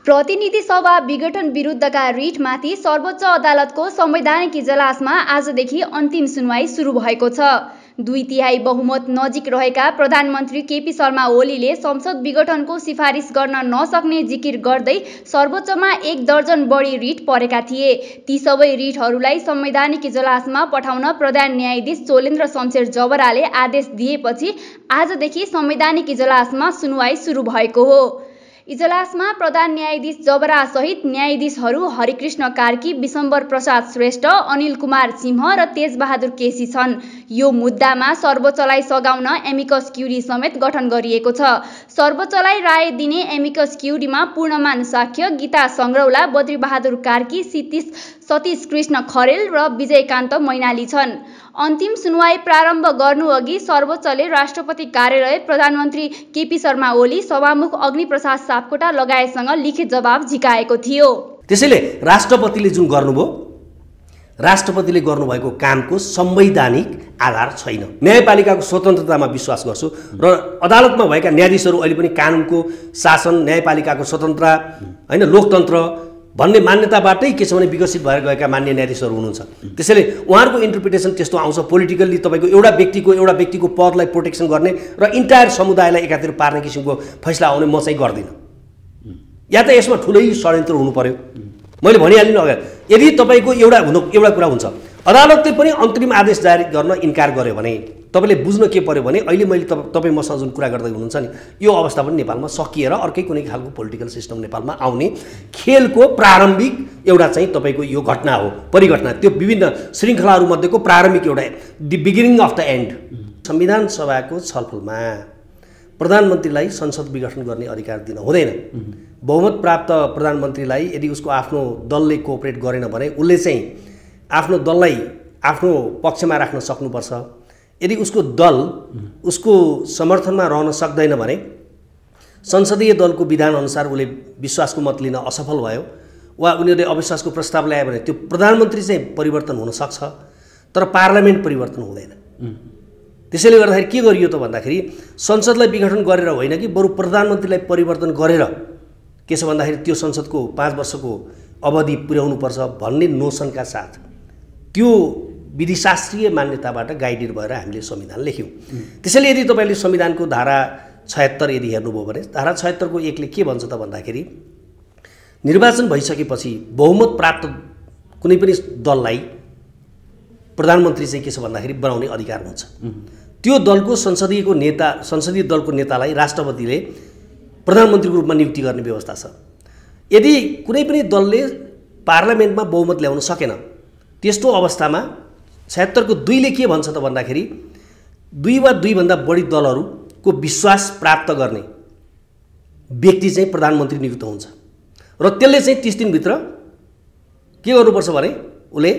प्रतिनिधि सभा विघटन विरुद्धका रिटमाथि सर्वोच्च अदालतको संवैधानिक इजलासमा आजदेखि अन्तिम सुनवाई सुरु भएको छ। 2/3 बहुमत नजिक रहेका प्रधानमन्त्री केपी शर्मा ओलीले संसद विघटनको सिफारिस गर्न नसक्ने जिकिर गर्दै सर्वोच्चमा 1 दर्जन बढी रिट परेका थिए। ती सबै रिटहरूलाई संवैधानिक इजलासमा पठाउन प्रधान न्यायाधीश चोलेन्द्र शमशेर जबराले आदेश दिएपछि आजदेखि संवैधानिक इजलासमा सुनवाई सुरु भएको हो। इजलासमा प्रधान न्यायाधीश जबरा सहित न्यायाधीशहरू हरिकृष्ण कार्की, विशम्बर प्रसाद श्रेष्ठ, अनिल कुमार सिंह र तेजबहादुर केसी छन्। यो मुद्दामा सर्वोच्चलाई सघाउन एमिकस क्युरी समेत गठन गरिएको छ। सर्वोच्चलाई राय दिने एमिकस क्युरीमा पूर्णमान साक्य, गीता सङ्ग्रौला, बद्रीबहादुर कार्की, सतीश कृष्ण खरेल र विजयकान्त मैनाली छन्। अन्तिम सुनवाई प्रारम्भ गर्नुअघि सर्वोच्चले राष्ट्रपति कार्यालय, प्रधानमन्त्री केपी शर्मा ओली, सभामुख अग्निप्रसाद सापकोटा लगायतसँग लिखित जवाब झिकाएको थियो। त्यसैले राष्ट्रपतिले जुन गर्नुभयो, राष्ट्रपतिले गर्नुभएको कामको संवैधानिक आधार छैन। न्यायपालिकाको स्वतन्त्रतामा विश्वास गर्छु र अदालतमा भएका न्यायाधीशहरू अहिले पनि कानुनको शासन, न्यायपालिकाको स्वतन्त्रता, हैन, लोकतन्त्र भन्ने मान्यताबाटै के छ भने विकसित भएर गएका मान्य न्यायाधीशहरू हुनुहुन्छ। त्यसैले उहाँहरूको इन्टरप्रिटेसन त्यस्तो आउँछ। पोलिटिकल्ली तपाईको एउटा व्यक्तिको पदलाई प्रोटेक्सन गर्ने र इन्टायर समुदायलाई एकातिर पार्ने किसिमको फैसला आउने म चाहिँ गर्दिनँ। या त यसमा ठुलै षड्यन्त्र हुनु पर्यो। मैले भनिहालिनु अगाडि, यदि तपाईको एउटा कुरा हुन्छ, अदालतले पनि अन्तरिम आदेश जारी गर्न इन्कार गर्यो भने तपाईले बुझ्न के पर्यो भने अहिले मैले तपाईँ मसँग जुन कुरा गर्दै हुनुहुन्छ नि, यो अवस्था पनि नेपालमा सकिएर अर्कै कुनै खालको पोलिटिकल सिस्टम नेपालमा आउने खेलको प्रारम्भिक एउटा चाहिँ तपाईको यो घटना हो, परिघटना। त्यो विभिन्न श्रृङ्खलाहरू मध्येको प्रारम्भिक एउटा the beginning of the and. संविधान सभाको छलफलमा प्रधानमन्त्रीलाई संसद विघटन गर्ने अधिकार दिन हुँदैन। बहुमत प्राप्त प्रधानमन्त्रीलाई यदि उसको आफ्नो दलले कोअपरेट गरेन भने उसले चाहिँ आफ्नो दललाई आफ्नो पक्षमा राख्न सक्नुपर्छ। यदि उसको दल उसको समर्थनमा रहन सक्दैन भने संसदीय दलको विधान अनुसार उसले विश्वासको मत लिन असफल भयो वा उनीहरूले अविश्वासको प्रस्ताव ल्यायो भने त्यो प्रधानमन्त्री चाहिँ परिवर्तन हुन सक्छ, तर पार्लियामेन्ट परिवर्तन हुँदैन। त्यसैले गर्दाखेरि के गरियो त भन्दाखेरि संसदलाई विघटन गरेर होइन कि बरु प्रधानमन्त्रीलाई परिवर्तन गरेर के छ भन्दाखेरि त्यो संसदको 5 वर्षको अवधि पुर्याउनुपर्छ भन्ने नोसनका साथ त्यो विधिशास्त्रीय मान्यताबाट गाइडेड भएर हामीले संविधान लेख्यौँ। त्यसैले यदि तपाईँले संविधानको धारा 76 यदि हेर्नुभयो भने धारा 76 को 1 ले के भन्छ त भन्दाखेरि निर्वाचन भइसकेपछि बहुमत प्राप्त कुनै पनि दललाई प्रधानमन्त्री चाहिँ के छ भन्दाखेरि बनाउने अधिकार हुन्छ। त्यो दलको संसदीय दलको नेतालाई राष्ट्रपतिले प्रधानमन्त्रीको रूपमा नियुक्ति गर्ने व्यवस्था छ। यदि कुनै पनि दलले पार्लियामेन्टमा बहुमत ल्याउन सकेन, त्यस्तो अवस्थामा 76 को 2 ले के भन्छ त भन्दाखेरि 2 वा 2 भन्दा बढी दलहरूको विश्वास प्राप्त गर्ने व्यक्ति चाहिँ प्रधानमन्त्री नियुक्त हुन्छ र त्यसले चाहिँ 30 दिनभित्र के गर्नुपर्छ भने उसले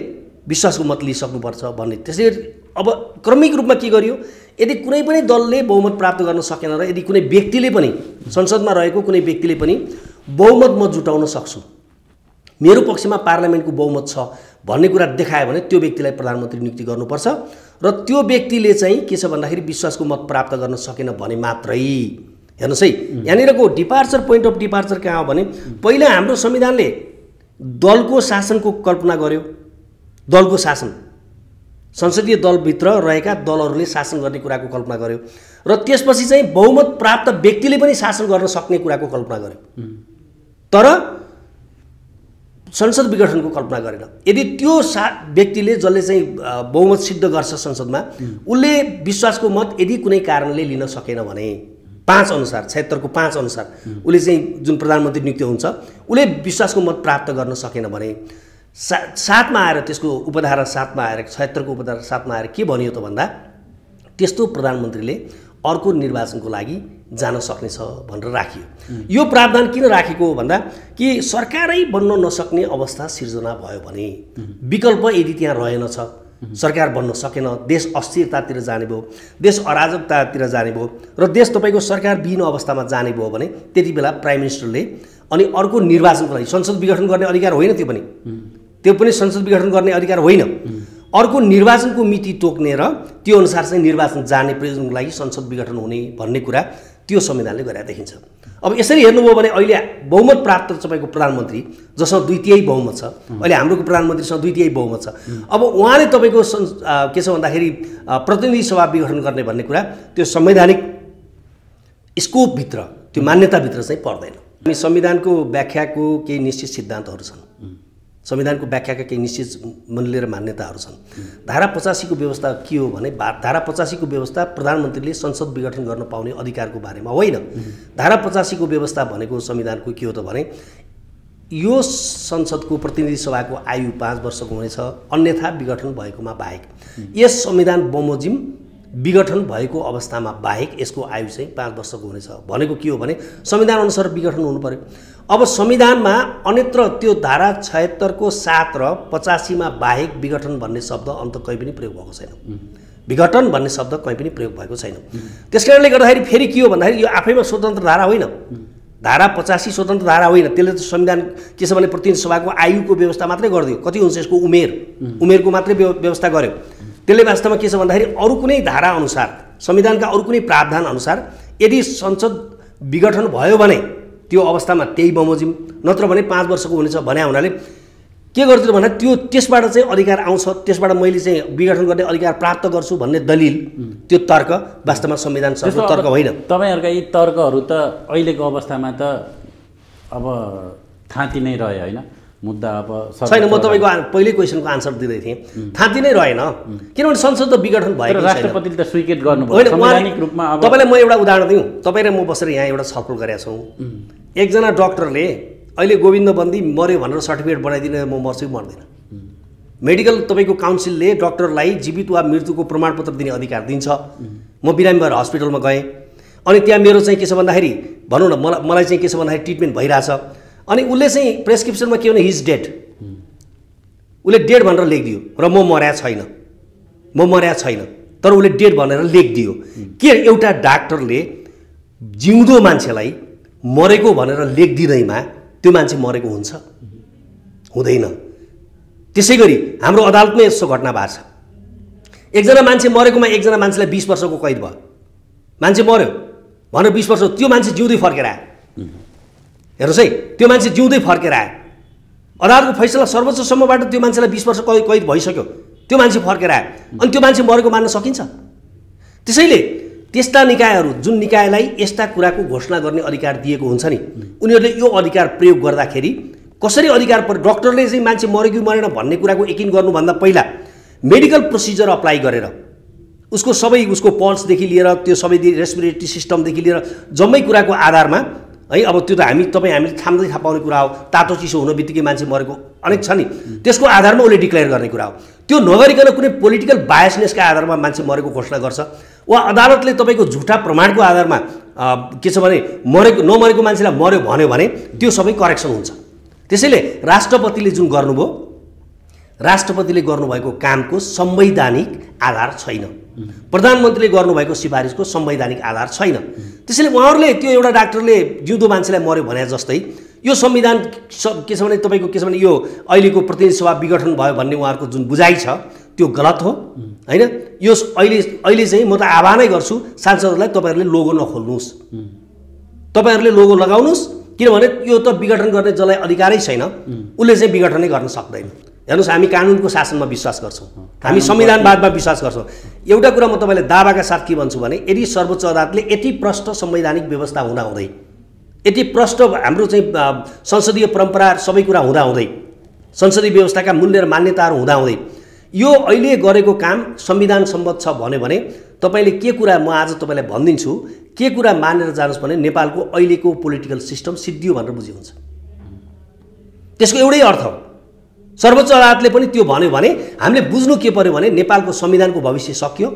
विश्वासको मत लिइसक्नुपर्छ भन्ने। त्यसैले अब क्रमिक रूपमा के गरियो, यदि कुनै पनि दलले बहुमत प्राप्त गर्न सकेन र यदि कुनै व्यक्तिले पनि संसदमा रहेको कुनै व्यक्तिले पनि बहुमत म जुटाउन सक्छु, मेरो पक्षमा पार्लियामेन्टको बहुमत छ भन्ने कुरा देखायो भने त्यो व्यक्तिलाई प्रधानमन्त्री नियुक्ति गर्नुपर्छ र त्यो व्यक्तिले चाहिँ के छ भन्दाखेरि विश्वासको मत प्राप्त गर्न सकेन भने मात्रै। हेर्नुहोस् है, यहाँनिरको डिपार्चर, पोइन्ट अफ डिपार्चर कहाँ हो भने पहिला हाम्रो संविधानले दलको शासनको कल्पना गर्यो। दलको शासन, संसदीय दलभित्र रहेका दलहरूले शासन गर्ने कुराको कल्पना गर्यो र त्यसपछि चाहिँ बहुमत प्राप्त व्यक्तिले पनि शासन गर्न सक्ने कुराको कल्पना गर्यो, तर संसद विघटनको कल्पना गरेन। यदि त्यो व्यक्तिले जसले चाहिँ बहुमत सिद्ध गर्छ संसदमा, उसले विश्वासको मत यदि कुनै कारणले लिन सकेन भने 5 अनुसार 76 को 5 अनुसार उसले चाहिँ जुन प्रधानमन्त्री नियुक्त हुन्छ उसले विश्वासको मत प्राप्त गर्न सकेन भने 7 मा आएर त्यसको उपधारा 7 मा आएर 76 को उपधारा 7 मा आएर के भनियो त भन्दा त्यस्तो प्रधानमन्त्रीले अर्को निर्वाचनको लागि जान सक्नेछ भनेर राखियो। यो प्रावधान किन राखेको हो भन्दा कि सरकारै बन्न नसक्ने अवस्था सिर्जना भयो भने विकल्प यदि त्यहाँ रहेनछ, सरकार बन्न सकेन, देश अस्थिरतातिर जाने भयो, देश अराजकतातिर जाने भयो र देश तपाईको सरकार विहीन अवस्थामा जाने भयो भने त्यति बेला प्राइम मिनिस्टरले अनि अर्को निर्वाचनको लागि संसद विघटन गर्ने अधिकार होइन, त्यो पनि संसद विघटन गर्ने अधिकार होइन, अर्को निर्वाचनको मिति तोक्ने र त्यो अनुसार चाहिँ निर्वाचन जाने प्रयोजनको लागि संसद विघटन हुने भन्ने कुरा त्यो संविधानले गरेका देखिन्छ। अब यसरी हेर्नुभयो भने अहिले बहुमत प्राप्त तपाईँको प्रधानमन्त्री जसमा 2/3 बहुमत छ, अहिले हाम्रोको प्रधानमन्त्रीसँग 2/3 बहुमत छ। अब उहाँले तपाईँको के छ भन्दाखेरि प्रतिनिधि सभा विघटन गर्ने भन्ने कुरा त्यो संवैधानिक स्कोपभित्र, त्यो मान्यताभित्र चाहिँ पर्दैन। अनि संविधानको व्याख्याको केही निश्चित सिद्धान्तहरू छन्, संविधानको व्याख्याका केही निश्चित मूल्य र मान्यताहरू छन्। धारा 85 को व्यवस्था के हो भने धारा 85 को व्यवस्था प्रधानमन्त्रीले संसद विघटन गर्न पाउने अधिकारको बारेमा होइन। धारा 85 को व्यवस्था भनेको संविधानको के हो त भने यो संसदको प्रतिनिधि सभाको आयु 5 वर्षको हुनेछ, अन्यथा विघटन भएकोमा बाहेक। यस संविधान बमोजिम विघटन भएको अवस्थामा बाहेक यसको आयु चाहिँ 5 वर्षको हुनेछ भनेको के हो भने संविधान अनुसार विघटन हुनु पर्यो। अब संविधानमा अन्यत्र त्यो धारा 76 को 7 र 85 मा बाहेक विघटन भन्ने शब्द अन्त कहीँ पनि प्रयोग भएको छैन। विघटन भन्ने शब्द कहीँ पनि प्रयोग भएको छैन। त्यसकारणले गर्दाखेरि फेरि के हो भन्दाखेरि यो आफैमा स्वतन्त्र धारा होइन। धारा 85 स्वतन्त्र धारा होइन। त्यसले त संविधान के छ भने प्रतिनिधि सभाको आयुको व्यवस्था मात्रै गरिदियो। कति हुन्छ यसको उमेरको मात्रै व्यवस्था गर्यो। त्यसले वास्तवमा के छ भन्दाखेरि अरू कुनै धारा अनुसार, संविधानका अरू कुनै प्रावधान अनुसार यदि संसद विघटन भयो भने त्यो अवस्थामा त्यही बमोजिम, नत्र भने 5 वर्षको हुनेछ भने हुनाले के गर्छु भने त्यो त्यसबाट चाहिँ अधिकार आउँछ, त्यसबाट मैले चाहिँ विघटन गर्ने अधिकार प्राप्त गर्छु भन्ने दलिल, त्यो तर्क वास्तवमा संविधान सर्वोच्च तर्क होइन। तपाईहरुका यी तर्कहरू त अहिलेको अवस्थामा त अब थाँती नै रह्यो हैन, मुद्दा अब छैन। म तपाईको पहिल्यै क्वेशनको आन्सर दिँदै थिएँ, थाँती नै रहेन, किनभने संसद त विघटन भएको छैन। राष्ट्रपतिले त स्वीकृत गर्नुभयो संवैधानिक रूपमा। अब तपाईलाई म एउटा उदाहरण दिउँ। तपाई र म बसेर यहाँ एउटा छलफल गरेका छौँ। एकजना डाक्टरले अहिले गोविन्द बन्दी मर्यो भनेर सर्टिफिकेट बनाइदिने म मर्छु मर्दैन। मेडिकल तपाईँको काउन्सिलले डाक्टरलाई जीवित वा मृत्युको प्रमाणपत्र दिने अधिकार दिन्छ। म बिरामी भएर हस्पिटलमा गएँ अनि त्यहाँ मेरो चाहिँ के छ भन्दाखेरि भनौँ न मलाई चाहिँ के छ भन्दाखेरि ट्रिटमेन्ट भइरहेछ अनि उसले चाहिँ प्रेस्क्रिप्सनमा के भने हिज डेड, उसले डेड भनेर लेखिदियो र म मर्या छैन तर उसले डेड भनेर लेखिदियो। के एउटा डाक्टरले जिउँदो मान्छेलाई मरेको भनेर लेखिदिँदैमा त्यो मान्छे मरेको हुन्छ? हुँदैन। त्यसै गरी हाम्रो अदालतमा यस्तो घटना भएको छ। एकजना मान्छे मरेकोमा एकजना मान्छेलाई 20 वर्षको कैद भयो। मान्छे मर्यो भनेर 20 वर्ष, त्यो मान्छे जिउँदै फर्केर आयो। हेर्नुहोस् है, त्यो मान्छे जिउँदै फर्केर आयो। अदालतको फैसला सर्वोच्चसम्मबाट त्यो मान्छेलाई 20 वर्ष कैद भइसक्यो, त्यो मान्छे फर्केर आयो अनि त्यो मान्छे मरेको मान्न सकिन्छ? त्यसैले त्यस्ता निकायहरू जुन निकायलाई यस्ता कुराको घोषणा गर्ने अधिकार दिएको हुन्छ नि, उनीहरूले यो अधिकार प्रयोग गर्दाखेरि कसरी अधिकार डाक्टरले चाहिँ मान्छे मर्यो कि मरेन भन्ने कुराको यकिन गर्नुभन्दा पहिला मेडिकल प्रोसिजर अप्लाई गरेर उसको पल्सदेखि लिएर त्यो सबै रेस्पिरेटरी सिस्टमदेखि लिएर जम्मै कुराको आधारमा है, अब त्यो त हामीले थाहा पाउने कुरा हो। तातो चिसो हुन बित्तिकै मान्छे मरेको अनेक छ नि, त्यसको आधारमा उसले डिक्लेयर गर्ने कुरा हो। त्यो नगरिकन कुनै पोलिटिकल बायसनेसका आधारमा मान्छे मरेको घोषणा गर्छ वा अदालतले तपाईँको झुटा प्रमाणको आधारमा के छ भने नमरेको मान्छेलाई मर्यो भन्यो भने त्यो सबै करेक्सन हुन्छ। त्यसैले राष्ट्रपतिले जुन गर्नुभयो, राष्ट्रपतिले गर्नुभएको कामको संवैधानिक आधार छैन। प्रधानमन्त्रीले गर्नुभएको सिफारिसको संवैधानिक आधार छैन। त्यसैले उहाँहरूले त्यो एउटा डाक्टरले जिउँदो मान्छेलाई मर्यो भने जस्तै यो संविधान के छ भने तपाईँको के छ भने यो अहिलेको प्रतिनिधि सभा विघटन भयो भन्ने उहाँहरूको जुन बुझाइ छ त्यो गलत हो हैन। यो अहिले चाहिँ म त आह्वानै गर्छु सांसदहरूलाई, तपाईँहरूले लोगो नखोल्नुहोस्, तपाईँहरूले लोगो लगाउनुहोस्, किनभने यो त विघटन गर्ने जसलाई अधिकारै छैन उसले चाहिँ विघटनै गर्न सक्दैन। हेर्नुहोस्, हामी कानुनको शासनमा विश्वास गर्छौँ, हामी संविधानवादमा विश्वास गर्छौँ। एउटा कुरा म तपाईँलाई दावाका साथ के भन्छु भने यदि सर्वोच्च अदालतले यति प्रष्ट संवैधानिक व्यवस्था हुँदाहुँदै, यति प्रष्ट हाम्रो चाहिँ संसदीय परम्परा सबै कुरा हुँदाहुँदै, संसदीय व्यवस्थाका मूल्य र मान्यताहरू हुँदाहुँदै यो अहिले गरेको काम संविधान सम्मत छ भन्यो भने तपाईँले के कुरा म आज तपाईँलाई भनिदिन्छु, के कुरा मानेर जानुहोस् भने नेपालको अहिलेको पोलिटिकल सिस्टम सिद्धियो भनेर बुझ्यो हुन्छ। त्यसको एउटै अर्थ हो। सर्वोच्च अदालतले पनि त्यो भन्यो भने हामीले बुझ्नु के पर्यो भने नेपालको संविधानको भविष्य सकियो,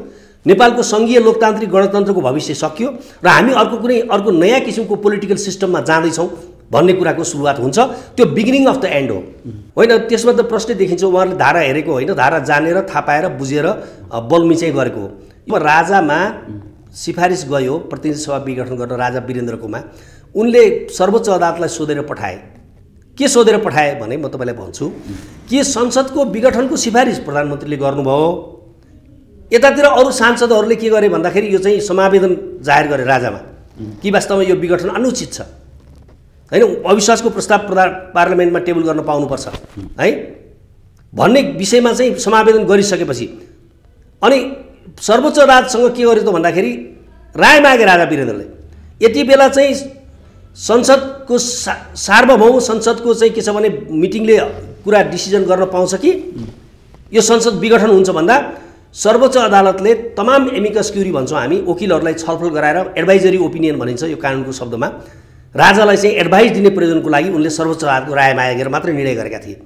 नेपालको सङ्घीय लोकतान्त्रिक गणतन्त्रको भविष्य सकियो र हामी अर्को नयाँ किसिमको पोलिटिकल सिस्टममा जाँदैछौँ भन्ने कुराको सुरुवात हुन्छ। त्यो बिगिनिङ अफ द एन्ड हो होइन। त्यसमा त प्रश्नै देखिन्छ, उहाँहरूले धारा हेरेको होइन, धारा जानेर थाहा पाएर बुझेर बलमिचाइ गरेको हो। अब राजामा सिफारिस गयो प्रतिनिधि सभा विघटन गर्न राजा वीरेन्द्रकोमा, उनले सर्वोच्च अदालतलाई सोधेर पठाए। के सोधेर पठाए भने म तपाईँलाई भन्छु कि संसदको विघटनको सिफारिस प्रधानमन्त्रीले गर्नुभयो, यतातिर अरू सांसदहरूले के गरे भन्दाखेरि यो चाहिँ समावेदन जाहेर गरे राजामा कि वास्तवमा यो विघटन अनुचित छ हैन, अविश्वासको प्रस्ताव पार्लियामेन्टमा टेबल गर्न पाउनुपर्छ है भन्ने विषयमा चाहिँ समावेदन गरिसकेपछि अनि सर्वोच्च अदालतसँग के गर्यो त भन्दाखेरि राय मागे राजा वीरेन्द्रले। यति बेला चाहिँ संसदको सार्वभौम संसदको चाहिँ के छ भने मिटिङले कुरा डिसिजन गर्न पाउँछ कि यो संसद विघटन हुन्छ भन्दा सर्वोच्च अदालतले तमाम एमिकस क्युरी भन्छौँ हामी, वकिलहरूलाई छलफल गराएर एडभाइजरी ओपिनियन भनिन्छ यो कानुनको शब्दमा, राजालाई चाहिँ एडभाइस दिने प्रयोजनको लागि उनले सर्वोच्च अदालतको राय मागेर मात्रै निर्णय गरेका थिए।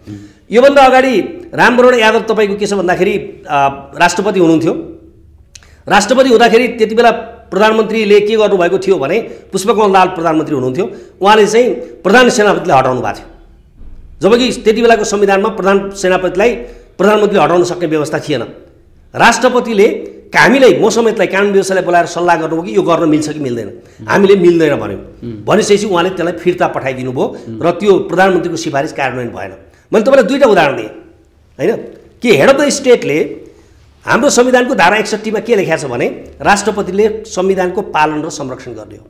योभन्दा अगाडि रामवरण यादव तपाईँको के छ भन्दाखेरि राष्ट्रपति हुनुहुन्थ्यो। राष्ट्रपति हुँदाखेरि त्यति बेला प्रधानमन्त्रीले के गर्नुभएको थियो भने पुष्पकमल दाहाल प्रधानमन्त्री हुनुहुन्थ्यो, उहाँले चाहिँ प्रधान सेनापतिलाई हटाउनु भएको थियो, जबकि त्यति बेलाको संविधानमा प्रधान सेनापतिलाई प्रधानमन्त्रीले हटाउन सक्ने व्यवस्था थिएन। राष्ट्रपतिले हामीलाई म समेतलाई कानुन व्यवस्थालाई बोलाएर सल्लाह गर्नुभयो कि यो गर्न मिल्छ कि मिल्दैन, हामीले मिल्दैन भन्यो। भनेपछि उहाँले त्यसलाई फिर्ता पठाइदिनु भयो र त्यो प्रधानमन्त्रीको सिफारिस कार्यान्वयन भएन। मैले तपाईँलाई दुईवटा उदाहरण दिएँ होइन कि हेड अफ द स्टेटले हाम्रो संविधानको धारा 61 मा के लेखेको छ भने राष्ट्रपतिले संविधानको पालन र संरक्षण गर्ने हो।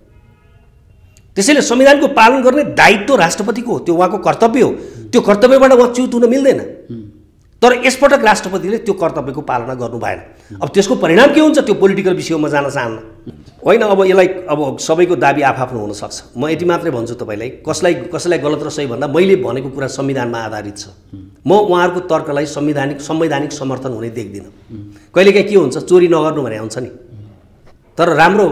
त्यसैले संविधानको पालन गर्ने दायित्व राष्ट्रपतिको हो, त्यो उहाँको कर्तव्य हो। त्यो कर्तव्यबाट उहाँ च्युत हुन मिल्दैन। तर यसपटक राष्ट्रपतिले त्यो कर्तव्यको पालना गर्नु भएन। अब त्यसको परिणाम के हुन्छ त्यो पोलिटिकल विषयमा जान चाहन्न होइन। अब यसलाई अब सबैको दाबी आफआफ्नो हुनसक्छ। म यति मात्रै भन्छु तपाईँलाई, कसैलाई गलत र सही भन्दा मैले भनेको कुरा संविधानमा आधारित छ। म उहाँहरूको तर्कलाई संवैधानिक समर्थन हुने देख्दिनँ। कहिलेकाहीँ के हुन्छ चोरी नगर्नु भने हुन्छ नि, तर राम्रो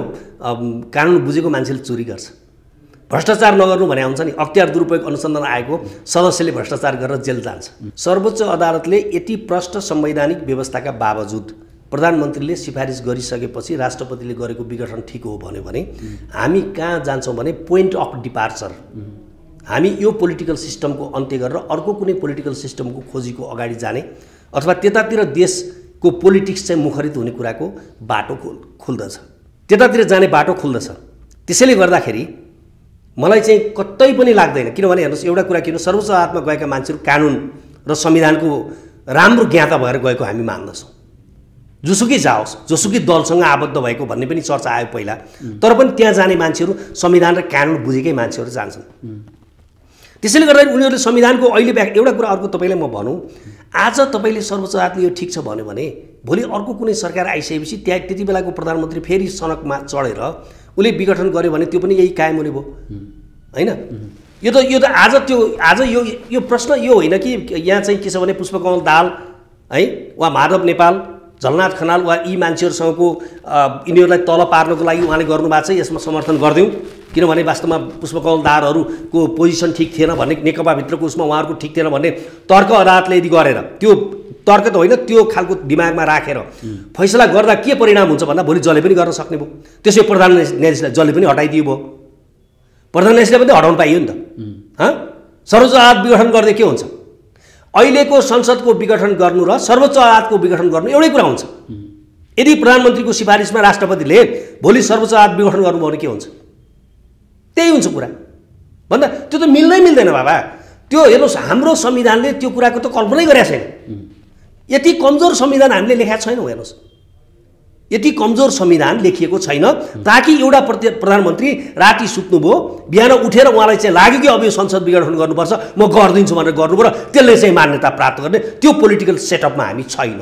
कानुन बुझेको मान्छेले चोरी गर्छ। भ्रष्टाचार नगर्नु भने हुन्छ नि, अख्तियार दुरुपयोग अनुसन्धान आएको सदस्यले भ्रष्टाचार गरेर जेल जान्छ। सर्वोच्च अदालतले यति प्रष्ट संवैधानिक व्यवस्थाका बावजुद प्रधानमन्त्रीले सिफारिस गरिसकेपछि राष्ट्रपतिले गरेको विघटन ठिक हो भन्यो भने हामी कहाँ जान्छौँ भने पोइन्ट अफ डिपार्चर। हामी यो पोलिटिकल सिस्टमको अन्त्य गरेर अर्को कुनै पोलिटिकल सिस्टमको खोजीको अगाडि जाने अथवा त्यतातिर देशको पोलिटिक्स चाहिँ मुखरित हुने कुराको बाटो खुल्दछ, त्यतातिर जाने बाटो खुल्दछ। त्यसैले गर्दाखेरि मलाई चाहिँ कतै पनि लाग्दैन, किनभने हेर्नुहोस् एउटा कुरा किन सर्वोच्च अदालतमा गएका मान्छेहरू कानुन र संविधानको राम्रो ज्ञाता भएर गएको हामी मान्दछौँ। जोसुकै जाओस्, जोसुकै दलसँग आबद्ध भएको भन्ने पनि चर्चा आयो पहिला, तर पनि त्यहाँ जाने मान्छेहरू संविधान र कानुन बुझेकै मान्छेहरू जान्छन्। त्यसैले गर्दा उनीहरूले संविधानको अहिले एउटा कुरा अर्को तपाईँलाई म भनौँ, आज तपाईँले सर्वोच्च अदालतले यो ठिक छ भन्यो भने भोलि अर्को कुनै सरकार आइसकेपछि त्यहाँ त्यति बेलाको प्रधानमन्त्री फेरि सनकमा चढेर उसले विघटन गर्यो भने त्यो पनि यही कायम हुने भयो होइन। यो त आज यो प्रश्न यो होइन कि यहाँ चाहिँ के छ भने पुष्पकमल दाहाल है वा माधव नेपाल, झलनाथ खनाल वा यी मान्छेहरूसँगको यिनीहरूलाई तल पार्नको लागि उहाँले गर्नुभएको छ, यसमा समर्थन गरिदिउँ किनभने वास्तवमा पुष्पकमल दाहालहरूको पोजिसन ठिक थिएन भन्ने, नेकपाभित्रको उसमा उहाँहरूको ठिक थिएन भन्ने तर्क अदालतले यदि गरेर, त्यो तर्क त होइन त्यो खालको दिमागमा राखेर फैसला गर्दा के परिणाम हुन्छ भन्दा भोलि जसले पनि गर्न सक्ने भयो। त्यसै प्रधान न्यायाधीशलाई जसले पनि हटाइदियो भयो, प्रधान न्यायाधीशलाई पनि हटाउनु पाइयो नि त। सर्वोच्च अदालत विघटन गर्दै के हुन्छ? अहिलेको संसदको विघटन गर्नु र सर्वोच्च अदालतको विघटन गर्नु एउटै कुरा हुन्छ। यदि प्रधानमन्त्रीको सिफारिसमा राष्ट्रपतिले भोलि सर्वोच्च अदालत विघटन गर्नुभयो भने के हुन्छ? त्यही हुन्छ कुरा भन्दा त्यो त मिल्दैन बाबा। त्यो हेर्नुहोस् हाम्रो संविधानले त्यो कुराको त कल्पनै गरेका छैन। यति कमजोर संविधान हामीले लेखेका छैनौँ। हेर्नुहोस् यति कमजोर संविधान लेखिएको छैन ताकि एउटा प्रधानमन्त्री राति सुत्नुभयो, बिहान उठेर उहाँलाई चाहिँ लाग्यो कि अब यो संसद विघटन गर्नुपर्छ, म गरिदिन्छु भनेर गर्नुभयो र त्यसले चाहिँ मान्यता प्राप्त गर्ने त्यो पोलिटिकल सेटअपमा हामी छैनौँ।